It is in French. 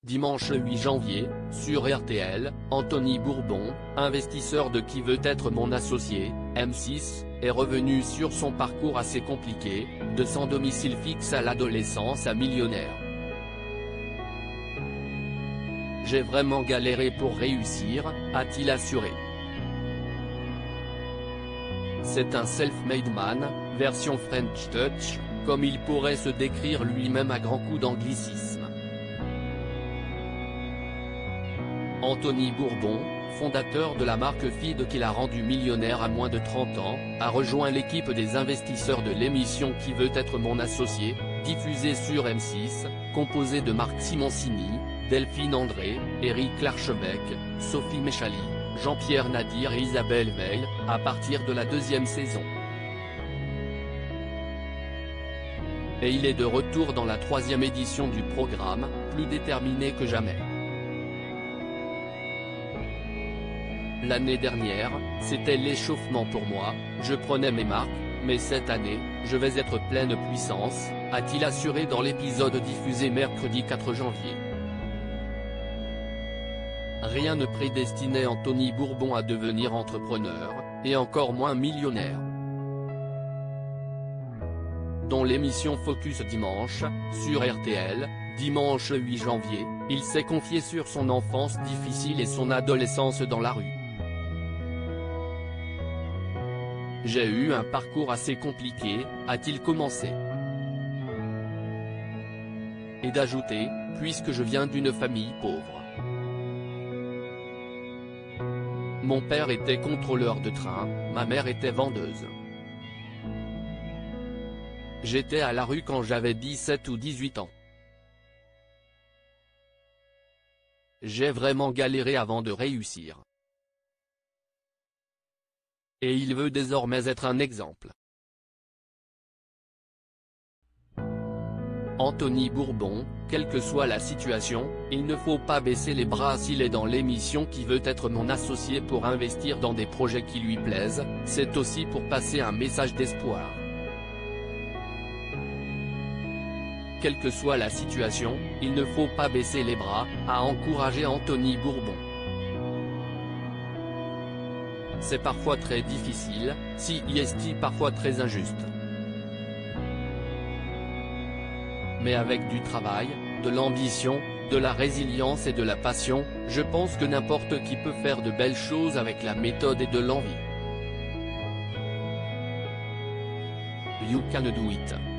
Dimanche 8 janvier, sur RTL, Anthony Bourbon, investisseur de Qui veut être mon associé, M6, est revenu sur son parcours assez compliqué, de sans domicile fixe à l'adolescence à millionnaire. J'ai vraiment galéré pour réussir, a-t-il assuré. C'est un self-made man, version French Touch, comme il pourrait se décrire lui-même à grands coups d'anglicisme. Anthony Bourbon, fondateur de la marque Feed qui l'a rendu millionnaire à moins de 30 ans, a rejoint l'équipe des investisseurs de l'émission Qui veut être mon associé, diffusée sur M6, composée de Marc Simoncini, Delphine André, Éric Larchevêque, Sophie Méchali, Jean-Pierre Nadir et Isabelle Veil, à partir de la deuxième saison. Et il est de retour dans la troisième édition du programme, plus déterminé que jamais. L'année dernière, c'était l'échauffement pour moi, je prenais mes marques, mais cette année, je vais être pleine puissance, a-t-il assuré dans l'épisode diffusé mercredi 4 janvier. Rien ne prédestinait Anthony Bourbon à devenir entrepreneur, et encore moins millionnaire. Dans l'émission Focus Dimanche, sur RTL, dimanche 8 janvier, il s'est confié sur son enfance difficile et son adolescence dans la rue. J'ai eu un parcours assez compliqué, a-t-il commencé. Et d'ajouter, puisque je viens d'une famille pauvre. Mon père était contrôleur de train, ma mère était vendeuse. J'étais à la rue quand j'avais 17 ou 18 ans. J'ai vraiment galéré avant de réussir. Et il veut désormais être un exemple. Anthony Bourbon, quelle que soit la situation, il ne faut pas baisser les bras s'il est dans l'émission Qui veut être mon associé pour investir dans des projets qui lui plaisent, c'est aussi pour passer un message d'espoir. Quelle que soit la situation, il ne faut pas baisser les bras, a encouragé Anthony Bourbon. C'est parfois très difficile, si est parfois très injuste. Mais avec du travail, de l'ambition, de la résilience et de la passion, je pense que n'importe qui peut faire de belles choses avec la méthode et de l'envie. You can do it.